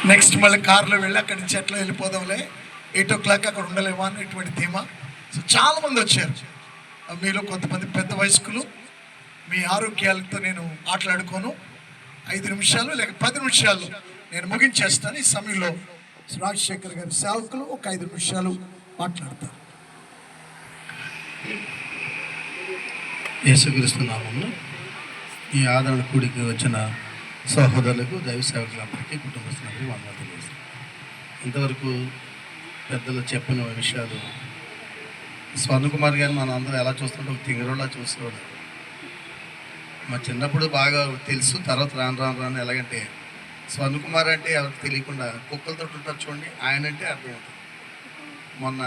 Next మళ్ళీ కార్లో వెళ్ళి అక్కడి నుంచి ఎట్లా వెళ్ళిపోదాంలే, 8 o'clock అక్కడ ఉండలేమా అనేటువంటి ధీమా. సో చాలామంది వచ్చారు. మీలో కొంతమంది పెద్ద వయస్కులు, మీ ఆరోగ్యాలతో నేను మాట్లాడుకోను, 5 నిమిషాలు లేక 10 నిమిషాలు నేను ముగించేస్తాను. ఈ సమయంలో రాజశేఖర్ గారి సేవకులు ఒక 5 నిమిషాలు మాట్లాడతారు. యేసుక్రీస్తు నామములో ఈ ఆదరణ కూడికి వచ్చిన సహోదరులకు, దైవ సేవకులందరికీ, కుటుంబస్తులందరికీ వందనాలు తెలియజేస్తాను. ఇంతవరకు పెద్దలు చెప్పిన విషయాలు, స్వర్ణకుమార్ గారిని మనం అందరూ ఎలా చూస్తుంటే ఒక తింగరోళ్ళ చూసేవాడు. మా చిన్నప్పుడు బాగా తెలుసు, తర్వాత రాను ఎలాగంటే స్వర్ణకుమార్ అంటే ఎవరికి తెలియకుండా కుక్కలతో ఉంటారు చూడండి, ఆయన అంటే అర్థమవుతుంది. మొన్న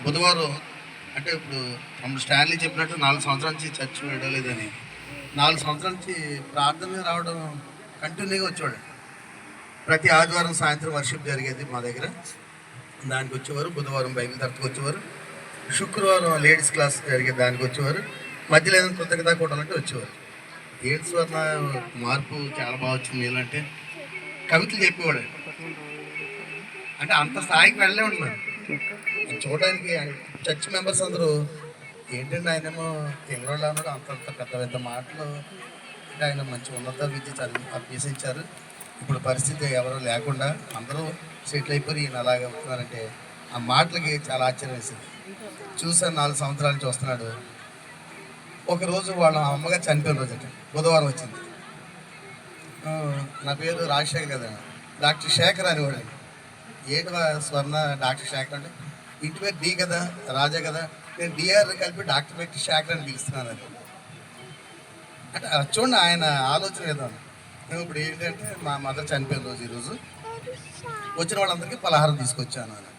బుధవారం అంటే ఇప్పుడు తమ్ముడు స్టాన్లీ చెప్పినట్టు 4 సంవత్సరాల నుంచి చర్చ్ వెళ్ళలేదని, 4 సంవత్సరాల నుంచి ప్రార్థన రావడం కంటిన్యూగా వచ్చేవాడు. ప్రతి ఆదివారం సాయంత్రం వర్షిప్ జరిగేది మా దగ్గర, దానికి వచ్చేవారు. బుధవారం బైబిల్ తరగతికి వచ్చేవారు. శుక్రవారం లేడీస్ క్లాస్ జరిగేది, దానికి వచ్చేవారు. మధ్యలో ఏదైనా కృతజ్ఞత కూడాలంటే వచ్చేవారు. ఏంటి స్వర్ణ మార్పు చాలా బాగా వచ్చింది మీలంటే కవితలు చెప్పేవాడు. అంటే అంత స్థాయికి వెళ్ళే ఉంటున్నాను చూడడానికి. చర్చ్ మెంబర్స్ అందరూ ఏంటంటే ఆయనేమో తెలుగులో అన్నాడు, అంత పెద్ద పెద్ద మాటలు. అంటే ఆయన మంచి ఉన్నత విద్య చదివి అభ్యసించారు. ఇప్పుడు పరిస్థితి ఎవరు లేకుండా అందరూ సెటిల్ అయిపోయి ఈయన అలాగే అవుతున్నారంటే ఆ మాటలకి చాలా ఆశ్చర్యం వేసింది. చూసాను, 4 సంవత్సరాల నుంచి వస్తున్నాడు. ఒకరోజు వాళ్ళ అమ్మగారు చనిపోయిన రోజు అంటే బుధవారం వచ్చింది. నా పేరు రాజశేఖర్ కదా, డాక్టర్ శేఖర్ అనేవాడు. ఏంటి స్వర్ణ డాక్టర్ శేఖర్ అంటే, ఇంటి పేరు డి కదా, రాజా కదా, నేను డిఆర్ కలిపి డాక్టర్ పెట్టి శేఖర్ అని పిలుస్తున్నాను అని. అంటే చూడండి ఆయన ఆలోచన విధానం. మేము ఇప్పుడు ఏంటంటే మా మదర్ చనిపోయిన రోజు ఈరోజు వచ్చిన వాళ్ళందరికీ పలహారం తీసుకొచ్చాను అని.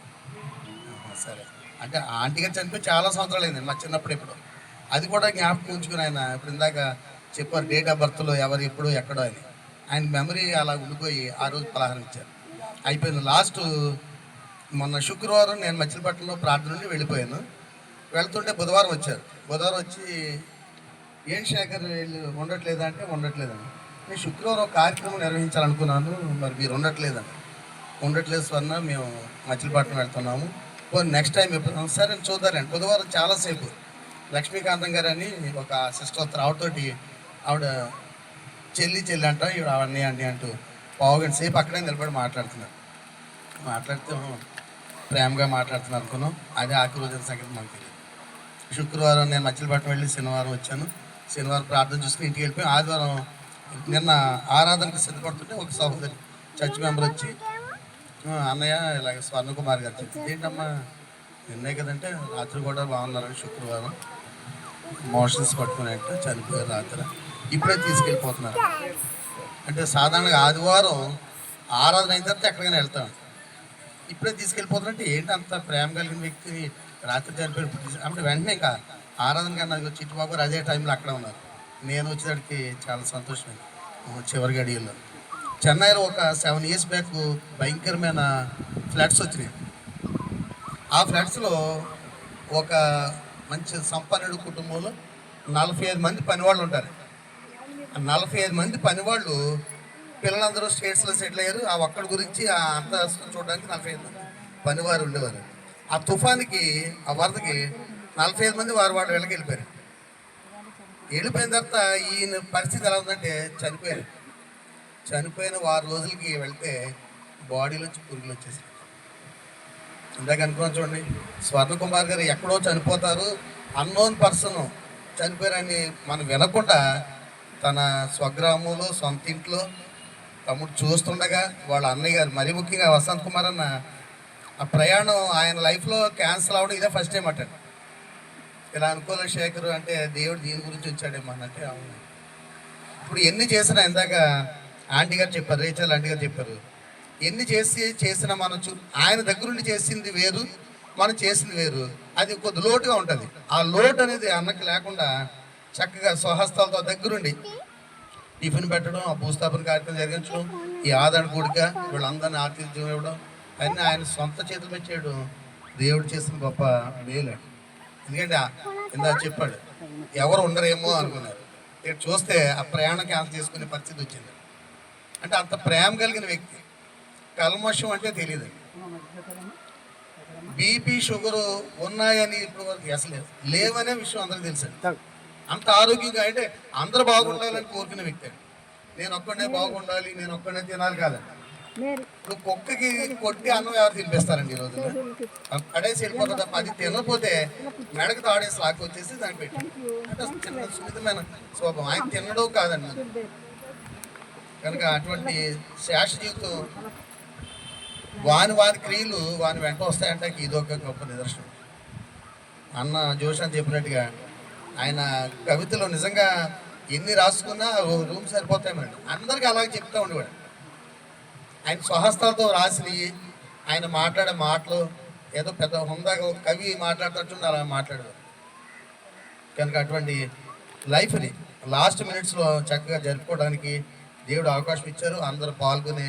సరే అంటే ఆంటీ గారు చనిపోయి చాలా సంవత్సరాలు అయింది, మా చిన్నప్పుడు ఎప్పుడు. అది కూడా జ్ఞాపకం ఉంచుకుని ఆయన ఇప్పుడు ఇందాక చెప్పారు డేట్ ఆఫ్ బర్త్లో ఎవరు ఎప్పుడు ఎక్కడో అని. ఆయన మెమరీ అలా ఉండిపోయి ఆ రోజు పలహారం ఇచ్చారు. అయిపోయింది. లాస్ట్ మొన్న శుక్రవారం నేను మచిలీపట్నంలో ప్రార్థన నుండి వెళ్ళిపోయాను. వెళ్తుంటే బుధవారం వచ్చారు. బుధవారం వచ్చి ఏం శేఖర్ వీళ్ళు ఉండట్లేదా అంటే ఉండట్లేదని. నేను శుక్రవారం ఒక కార్యక్రమం నిర్వహించాలనుకున్నాను, మరి మీరు ఉండట్లేదని. ఉండట్లేదు స్వర్ణ, మేము మచిలీపట్నం వెళ్తున్నాము, నెక్స్ట్ టైం ఎప్పుడు సరే చూద్దారండి. బుధవారం చాలాసేపు లక్ష్మీకాంతం గారు అని ఒక సిస్టర్ వస్తారు, ఆవిడతోటి ఆవిడ చెల్లి అంట, ఈవిడ అవన్నీ అండి అంటూ పావుగంట సేపు అక్కడే నిలబడి మాట్లాడితే ప్రేమగా మాట్లాడుతున్నారు అనుకున్నాం. అదే ఆఖరి రోజున సంగతి మాకు తెలియదు. శుక్రవారం నేను మచిలీపట్నం వెళ్ళి శనివారం వచ్చాను. శనివారం ప్రార్థన చూసుకుని ఇంటికి వెళ్ళిపోయి ఆదివారం నిన్న ఆరాధనకు సిద్ధపడుతుంటే ఒక సహోదరి చర్చ్ మెంబర్ వచ్చి, అన్నయ్య ఇలాగ స్వర్ణకుమార్ గారు చెప్పింది. ఏంటమ్మా నిన్నే కదంటే రాత్రి కూడా బాగున్నారని, శుక్రవారం మోషన్స్ పట్టుకునేట్టు చనిపోయారు రాత్రి, ఇప్పుడే తీసుకెళ్ళిపోతున్నారు. అంటే సాధారణంగా ఆదివారం ఆరాధన అయిన తర్వాత ఎక్కడికైనా వెళ్తాం, ఇప్పుడే తీసుకెళ్ళిపోతున్నట్టు ఏంటి అంత ప్రేమ కలిగిన వ్యక్తిని రాత్రి చనిపోయినప్పుడు అంటే వెంటనే ఇంకా ఆరాధన కన్నా చిట్టుబాబు గారు అదే టైంలో అక్కడ ఉన్నారు. నేను వచ్చేసరికి చాలా సంతోషమైంది. చివరి గడియల్లో చెన్నైలో ఒక 7 years బ్యాక్ భయంకరమైన ఫ్లడ్స్ వచ్చినాయి. ఆ ఫ్లడ్స్లో ఒక మంచి సంపన్నుడు కుటుంబంలో 45 మంది పనివాళ్ళు ఉంటారు. ఆ 45 మంది పనివాళ్ళు పిల్లలందరూ స్టేట్స్లో సెటిల్ అయ్యారు. ఆ ఒక్కడి గురించి ఆ అంతస్తుని చూడడానికి 45 మంది పనివారు ఉండేవారు. ఆ తుఫానికి, ఆ వరదకి 45 మంది వారు వెళ్ళకి వెళ్ళిపోయారు. వెళ్ళిపోయిన తర్వాత ఈయన పరిస్థితి ఎలా ఉందంటే చనిపోయిన 6 రోజులకి వెళ్తే బాడీలోంచి పురుగులు వచ్చేసాయి. ఇందాక అనుకున్నాను చూడండి, స్వర్ణకుమార్ గారు ఎక్కడో చనిపోతారు, అన్నోన్ పర్సన్ చనిపోయారని మనం వినకుండా తన స్వగ్రామంలో సొంత ఇంట్లో తమ్ముడు చూస్తుండగా వాళ్ళ అన్నయ్య గారు, మరీ ముఖ్యంగా వసంత్ కుమార్ అన్న, ఆ ప్రయాణం ఆయన లైఫ్లో క్యాన్సిల్ అవ్వడం ఇదే ఫస్ట్ టైం అట. ఇలా అనుకోలే శేఖర్ అంటే దేవుడు దీని గురించి వచ్చాడేమో అంటే అవును. ఇప్పుడు ఎన్ని చేసినా, ఇందాక ఆంటీ గారు చెప్పారు, రేచల్ ఆంటీ గారు చెప్పారు, ఎన్ని చేసినా మనం ఆయన దగ్గరుండి చేసింది వేరు, మనం చేసింది వేరు. అది కొద్ది లోటుగా ఉంటుంది. ఆ లోటు అనేది అన్నకి లేకుండా చక్కగా స్వహస్తాలతో దగ్గరుండి టిఫిన్ పెట్టడం, ఆ భూస్థాపన కార్యక్రమం జరిగించడం, ఈ ఆదరణ కూడిక వీళ్ళందరినీ ఆతిథ్యం ఇవ్వడం, అన్నీ ఆయన సొంత చేతులు పెట్టాడు. దేవుడు చేసిన గొప్ప మేలు. ఎందుకంటే ఇందా చెప్పాడు ఎవరు ఉండరేమో అనుకున్నారు, ఇక్కడ చూస్తే ఆ ప్రయాణం క్యాన్సిల్ చేసుకునే పరిస్థితి వచ్చింది. అంటే అంత ప్రేమ కలిగిన వ్యక్తి. కల్మషం అంటే తెలియదు. బీపీ షుగరు ఉన్నాయని ఇప్పుడు వరకు అసలు లేవనే విషయం అందరికీ తెలుసు. అంత ఆరోగ్యంగా అంటే అందరూ బాగుండాలని కోరుకునే వ్యక్తి అండి. నేను ఒక్కడే బాగుండాలి, నేను ఒక్కడే తినాలి కాదండి. ఇప్పుడు కుక్కకి కొట్టి అన్నం ఎవరు తినిపిస్తారండి ఈ రోజున? పడేసి వెళ్ళిపోతుంది తప్ప అది తినకపోతే మెడకు తాడేసి లాక్కొచ్చేసి దాన్ని పెట్టి అంటే అసలు చిన్న సున్నితమైన స్వభావం. ఆయన తినడం కాదండి. కనుక అటువంటి శేష జీవితం వాని క్రియలు వాని వెంట వస్తాయంటే ఇదొక గొప్ప నిదర్శనం. అన్న జోష్ అని చెప్పినట్టుగా ఆయన కవితలో నిజంగా ఎన్ని రాసుకున్నా రూమ్ సరిపోతాయి మేడం. అందరికీ అలాగే చెప్తూ ఉండేవాడు. ఆయన స్వహస్తాలతో రాసి ఆయన మాట్లాడే మాటలు ఏదో పెద్ద హుందాగా ఒక కవి మాట్లాడుతుంటే అలా మాట్లాడేవారు. కనుక అటువంటి లైఫ్ని లాస్ట్ మినిట్స్లో చక్కగా జరుపుకోవడానికి దేవుడు అవకాశం ఇచ్చారు. అందరూ పాల్గొనే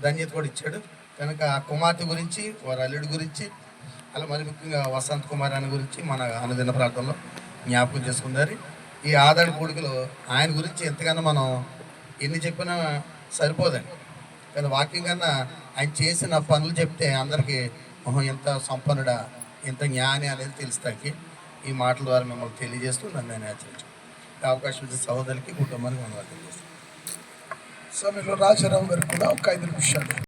ధన్యత కూడా ఇచ్చాడు. కనుక ఆ కుమార్తె గురించి, వారి అల్లుడి గురించి, అలా మరి ముఖ్యంగా వసంత్ కుమార్ అని గురించి మన అనుదిన ప్రాంతంలో జ్ఞాపకం చేసుకున్నారు. ఈ ఆదాడి పూడికలో ఆయన గురించి ఎంతగానో మనం ఎన్ని చెప్పినా సరిపోదండి. కానీ వాక్యం కన్నా ఆయన చేసిన పనులు చెప్తే అందరికీ ఎంత సంపన్నుడా, ఎంత జ్ఞాని అనేది తెలుస్తాకి ఈ మాటల ద్వారా మిమ్మల్ని తెలియజేస్తూ నన్ను నేను హెచ్చరించాను. అవకాశం ఇచ్చే సహోదరికి, కుటుంబానికి మనం అర్థం చేస్తాం. సమయంలో రాజారావు గారికి కూడా ఒక 5 నిమిషాలు.